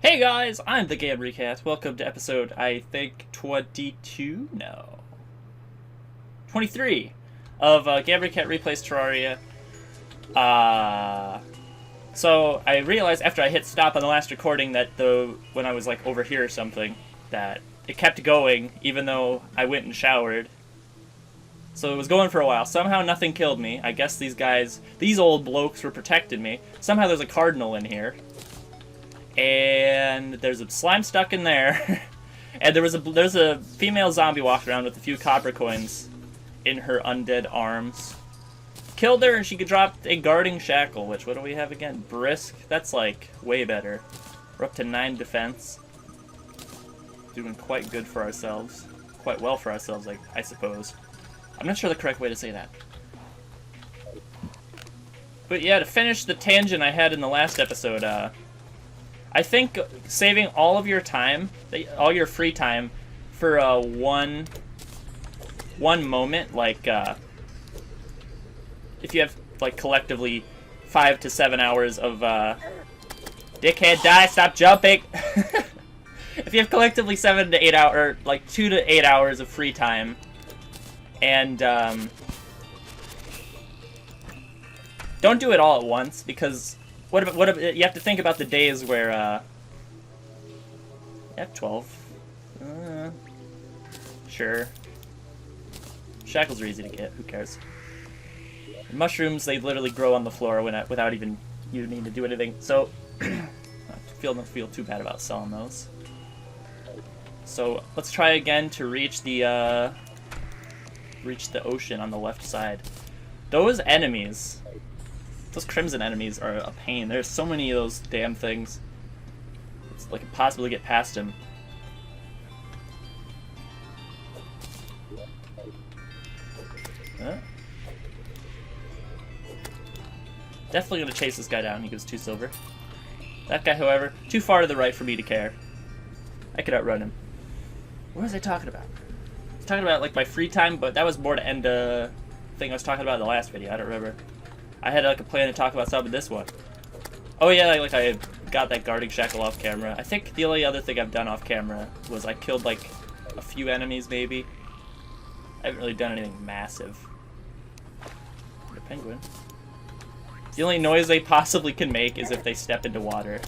Hey guys, I'm the GamReCat. Welcome to episode, I think, 22? No. 23 of GamReCat Replays Terraria. So I realized after I hit stop on the last recording that when I was like over here or something, that it kept going even though I went and showered. So it was going for a while. Somehow nothing killed me. I guess these old blokes were protecting me. Somehow there's a cardinal in here. And there's a slime stuck in there. And there's a female zombie walking around with a few copper coins in her undead arms. Killed her and she dropped a guarding shackle, which, what do we have again? Brisk? That's like way better. We're up to 9 defense. Doing quite good for ourselves. Quite well for ourselves, I suppose. I'm not sure the correct way to say that. But yeah, to finish the tangent I had in the last episode, I think saving all of your time, all your free time, for one moment, like if you have like collectively 5 to 7 hours of dickhead die, stop jumping. If you have collectively 7 to 8 hours, like 2 to 8 hours of free time, and don't do it all at once, because what if you have to think about the days where yeah, 12. Sure. Shackles are easy to get. Who cares? Mushrooms, they literally grow on the floor without even you needing to do anything. So I don't feel too bad about selling those. So let's try again to reach the ocean on the left side. Those enemies. Those crimson enemies are a pain. There's so many of those damn things. It's like impossible to get past them. Huh? Definitely gonna chase this guy down. He gives 2 silver. That guy, however, too far to the right for me to care. I could outrun him. What was I talking about? I was talking about like my free time, but that was more to end a thing I was talking about in the last video. I don't remember. I had like a plan to talk about some in this one. Oh yeah, like I got that guarding shackle off camera. I think the only other thing I've done off camera was I killed like a few enemies maybe. I haven't really done anything massive. The penguin. The only noise they possibly can make is if they step into water.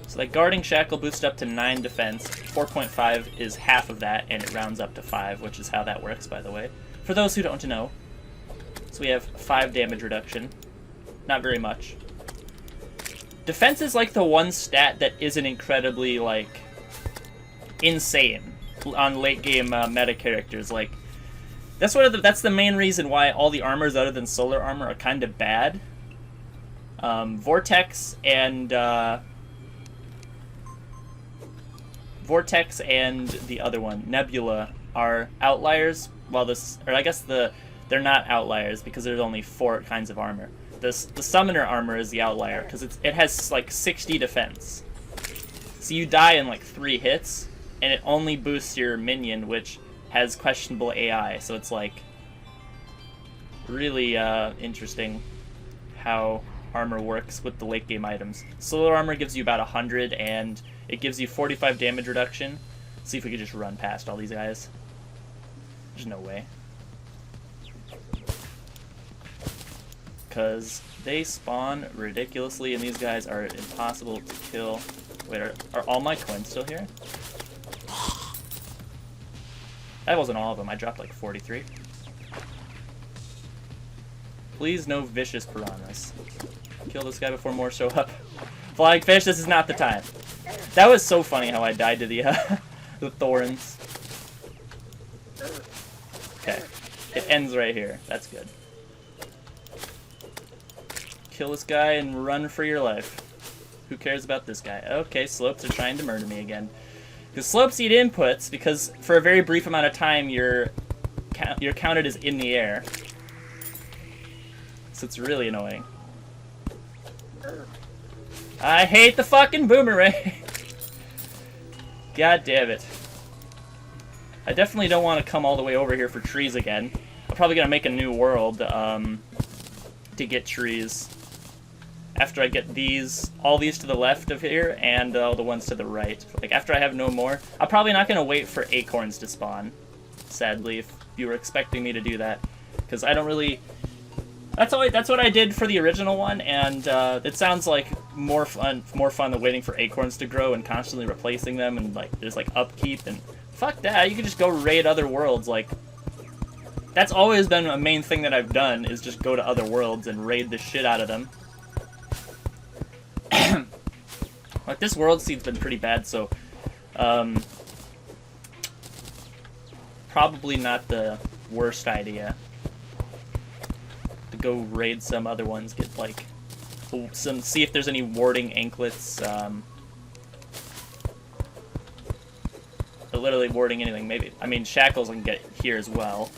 So that guarding shackle boosts up to 9 defense. 4.5 is half of that, and it rounds up to 5, which is how that works, by the way. For those who don't know. So we have 5 damage reduction. Not very much. Defense is like the one stat that isn't incredibly, like, insane on late game meta characters. Like, that's the main reason why all the armors other than solar armor are kind of bad. Vortex and the other one, Nebula, are outliers. While they're not outliers because there's only 4 kinds of armor. The summoner armor is the outlier because it has like 60 defense. So you die in like 3 hits, and it only boosts your minion, which has questionable AI. So it's like really interesting how armor works with the late game items. Solar armor gives you about 100, and it gives you 45 damage reduction. See if we could just run past all these guys. There's no way. Because they spawn ridiculously, and these guys are impossible to kill. Wait, are all my coins still here? That wasn't all of them. I dropped like 43. Please, no vicious piranhas. Kill this guy before more show up. Flying fish, this is not the time. That was so funny how I died to the the thorns. Okay, it ends right here. That's good. Kill this guy and run for your life. Who cares about this guy? Okay, slopes are trying to murder me again. Because slopes eat inputs, because for a very brief amount of time you're counted as in the air. So it's really annoying. I hate the fucking boomerang! God damn it. I definitely don't want to come all the way over here for trees again. I'm probably going to make a new world to get trees. after I get these, all these to the left of here, and all the ones to the right. Like, after I have no more, I'm probably not going to wait for acorns to spawn, sadly, if you were expecting me to do that. Because I don't really... That's what I did for the original one, and it sounds like more fun than waiting for acorns to grow and constantly replacing them, and like there's like upkeep, and fuck that, you can just go raid other worlds. Like, that's always been a main thing that I've done, is just go to other worlds and raid the shit out of them. Like, this world seed's been pretty bad, so probably not the worst idea to go raid some other ones, get like see if there's any warding anklets, literally warding anything. Maybe, I mean, shackles I can get here as well.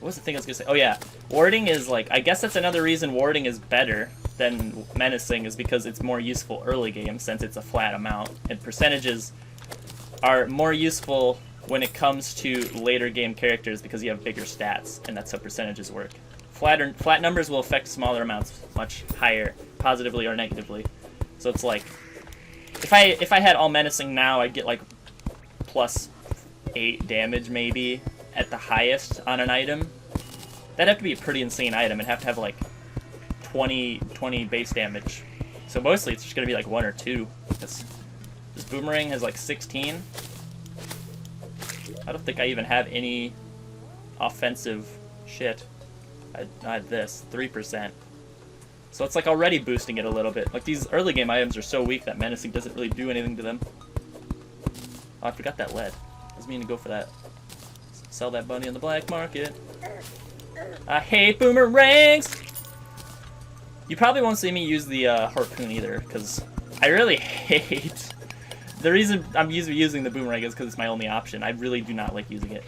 What was the thing I was gonna say? Oh yeah, warding is like, I guess that's another reason warding is better than menacing, is because it's more useful early game since it's a flat amount, and percentages are more useful when it comes to later game characters because you have bigger stats, and that's how percentages work. Flat numbers will affect smaller amounts much higher, positively or negatively. So it's like, if I had all menacing now, I'd get like +8 damage maybe at the highest on an item. That'd have to be a pretty insane item. It'd have to have like 20 base damage. So mostly it's just gonna be like 1 or 2. This boomerang has like 16. I don't think I even have any offensive shit. I have this, 3%. So it's like already boosting it a little bit. Like, these early game items are so weak that menacing doesn't really do anything to them. Oh, I forgot that lead. I was meaning to go for that. Sell that bunny on the black market. I hate boomerangs! You probably won't see me use the harpoon either, because I really hate... The reason I'm using the boomerang is because it's my only option. I really do not like using it.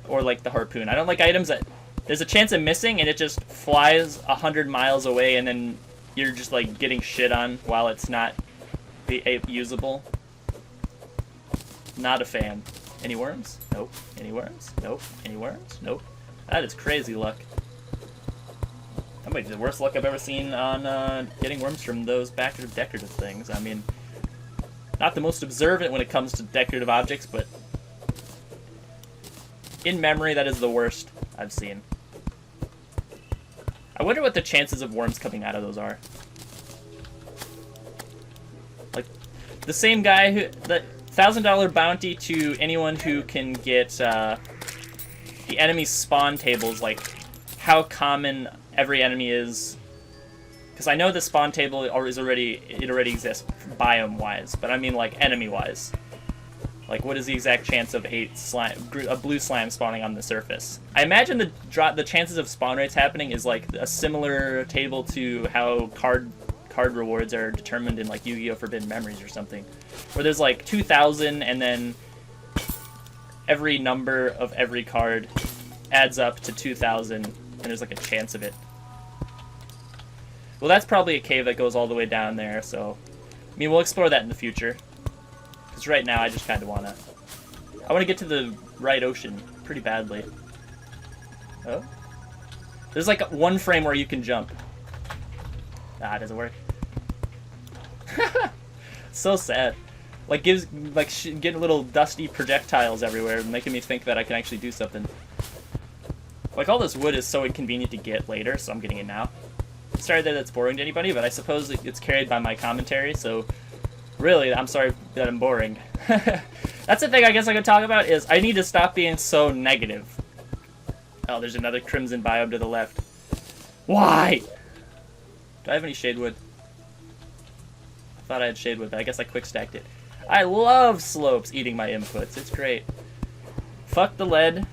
Or like the harpoon. I don't like items that there's a chance of missing and it just flies 100 miles away and then you're just like getting shit on while it's not usable. Not a fan. Any worms? Nope. Any worms? Nope. Any worms? Nope. That is crazy luck. That might be the worst luck I've ever seen on getting worms from those decorative things. I mean, not the most observant when it comes to decorative objects, but in memory, that is the worst I've seen. I wonder what the chances of worms coming out of those are. Like, the same guy who... The $1,000 bounty to anyone who can get the enemy spawn tables, like, how common every enemy is. Because I know the spawn table already exists biome-wise, but I mean, like, enemy-wise. Like, what is the exact chance of a blue slime spawning on the surface? I imagine the chances of spawn rates happening is like a similar table to how card rewards are determined in like Yu-Gi-Oh! Forbidden Memories or something, where there's like 2,000 and then every number of every card adds up to 2,000 and there's like a chance of it. Well, that's probably a cave that goes all the way down there, so I mean, we'll explore that in the future. Because right now, I just kind of want to... I want to get to the right ocean pretty badly. Oh? There's like one frame where you can jump. Ah, it doesn't work. So sad. Like, getting little dusty projectiles everywhere, making me think that I can actually do something. Like, all this wood is so inconvenient to get later, so I'm getting it now. Sorry that it's boring to anybody, but I suppose it's carried by my commentary, so... Really, I'm sorry that I'm boring. That's the thing I guess I could talk about, is I need to stop being so negative. Oh, there's another crimson biome to the left. Why? Do I have any shade wood? I thought I had shade wood, but I guess I quick stacked it. I love slopes eating my inputs. It's great. Fuck the lead.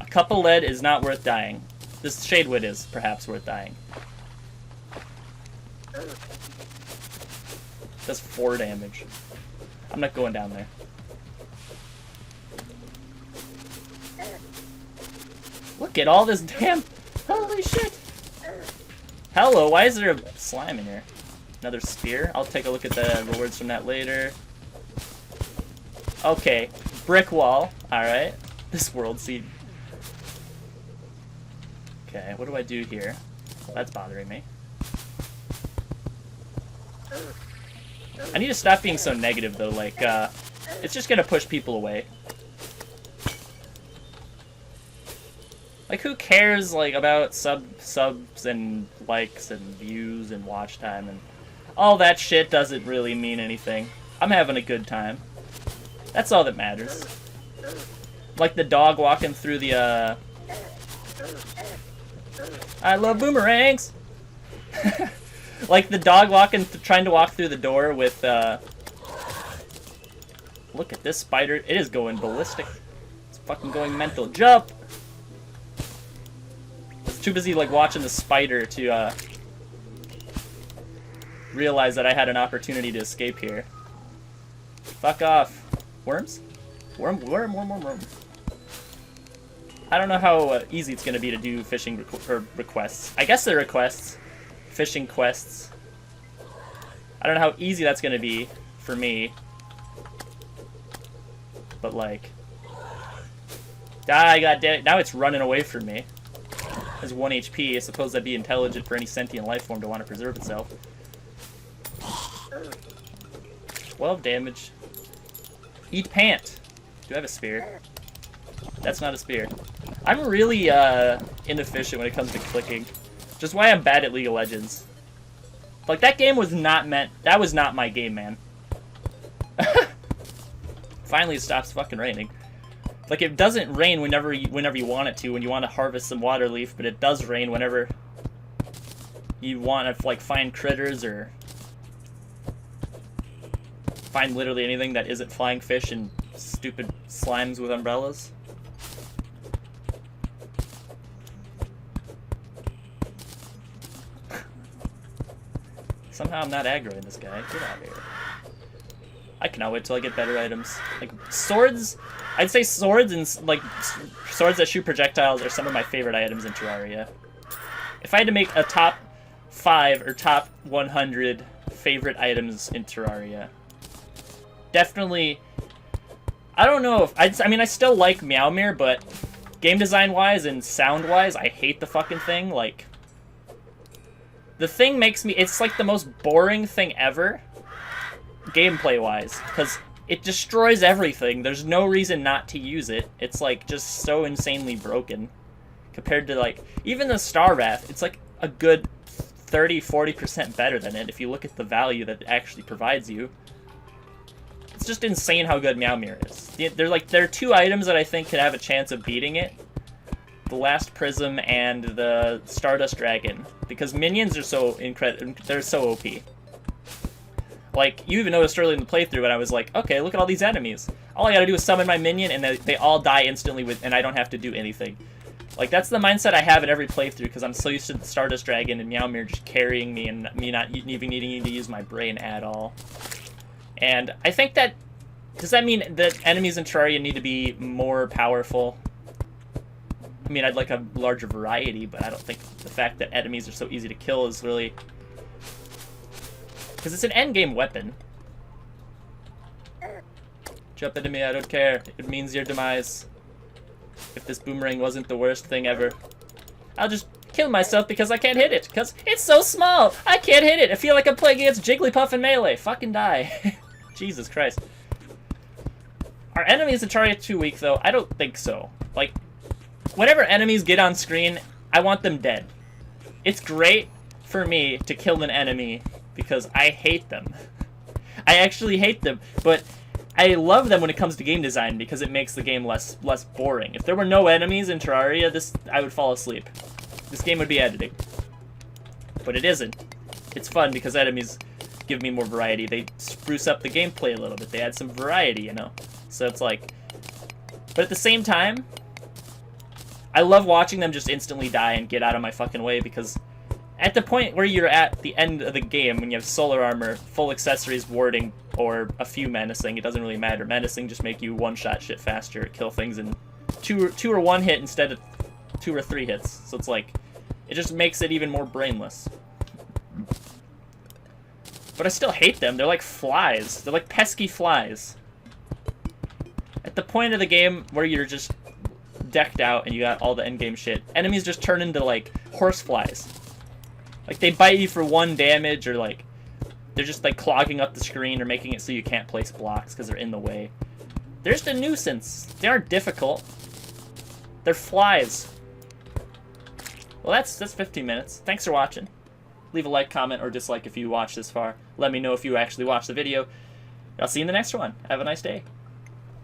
A cup of lead is not worth dying. This shade wood is perhaps worth dying. Does 4 damage. I'm not going down there. Look at all this damn... Holy shit! Hello, why is there a slime in here? Another spear? I'll take a look at the rewards from that later. Okay, brick wall. Alright. This world seed. Okay, what do I do here? That's bothering me. I need to stop being so negative, though. Like, it's just gonna push people away. Like, who cares, like, about subs and likes and views and watch time and all that shit doesn't really mean anything. I'm having a good time. That's all that matters. Like the dog walking through the, I love boomerangs! Like the dog trying to walk through the door with, look at this spider. It is going ballistic. It's fucking going mental. Jump! I was too busy, like, watching the spider to, realize that I had an opportunity to escape here. Fuck off. Worms? Worm. I don't know how easy it's going to be to do fishing requests. I guess they're requests. Fishing quests. I don't know how easy that's going to be for me. But, like... Ah, god damn it. Now it's running away from me. It has 1 HP. I suppose that'd be intelligent for any sentient life form to want to preserve itself. 12 damage. Eat pant. Do I have a spear? That's not a spear. I'm really inefficient when it comes to clicking. Just why I'm bad at League of Legends. Like, that game was not meant... That was not my game, man. Finally it stops fucking raining. Like, it doesn't rain whenever you want it to, when you want to harvest some water leaf, but it does rain whenever you want to, like, find critters or find literally anything that isn't flying fish and stupid slimes with umbrellas. Somehow I'm not aggroing this guy. Get out of here. I cannot wait till I get better items. Like, swords... I'd say swords and, like, swords that shoot projectiles are some of my favorite items in Terraria. If I had to make a top 5 or top 100 favorite items in Terraria, definitely... I don't know if... I mean, I still like Meowmere, but game design-wise and sound-wise, I hate the fucking thing. Like, the thing makes me... It's, like, the most boring thing ever, gameplay-wise, because it destroys everything. There's no reason not to use it. It's, like, just so insanely broken. Compared to, like, even the Star Wrath, it's, like, a good 30-40% better than it if you look at the value that it actually provides you. It's just insane how good Meowmere is. There are 2 items that I think could have a chance of beating it. The Last Prism and the Stardust Dragon. Because minions are so incredible. They're so OP. Like, you even noticed early in the playthrough when I was like, okay, look at all these enemies. All I gotta do is summon my minion and they all die instantly and I don't have to do anything. Like, that's the mindset I have in every playthrough because I'm so used to the Stardust Dragon and Meowmere just carrying me and me not even needing to use my brain at all. And I think that... Does that mean that enemies in Terraria need to be more powerful? I mean, I'd like a larger variety, but I don't think the fact that enemies are so easy to kill is really... Because it's an endgame weapon. Jump into me, I don't care. It means your demise. If this boomerang wasn't the worst thing ever. I'll just kill myself because I can't hit it. Because it's so small! I can't hit it! I feel like I'm playing against Jigglypuff in Melee. Fucking die. Jesus Christ. Are enemies in Terraria too weak, though? I don't think so. Like, whenever enemies get on screen, I want them dead. It's great for me to kill an enemy because I hate them. I actually hate them, but I love them when it comes to game design because it makes the game less boring. If there were no enemies in Terraria, I would fall asleep. This game would be editing. But it isn't. It's fun because enemies give me more variety. They spruce up the gameplay a little bit. They add some variety, you know? So it's like... But at the same time, I love watching them just instantly die and get out of my fucking way because at the point where you're at the end of the game, when you have solar armor, full accessories, warding, or a few menacing, it doesn't really matter. Menacing just make you one-shot shit faster, kill things in two or 1 hit instead of 2 or 3 hits. So it's like, it just makes it even more brainless. But I still hate them. They're like flies. They're like pesky flies. At the point of the game where you're just decked out and you got all the endgame shit, enemies just turn into like horseflies. Like they bite you for 1 damage or like They're just like clogging up the screen or making it so you can't place blocks because they're in the way. They're just a nuisance. They aren't difficult. They're flies. Well, that's 15 minutes. Thanks for watching. Leave a like, comment, or dislike if you watched this far. Let me know if you actually watched the video. I'll see you in the next one. Have a nice day.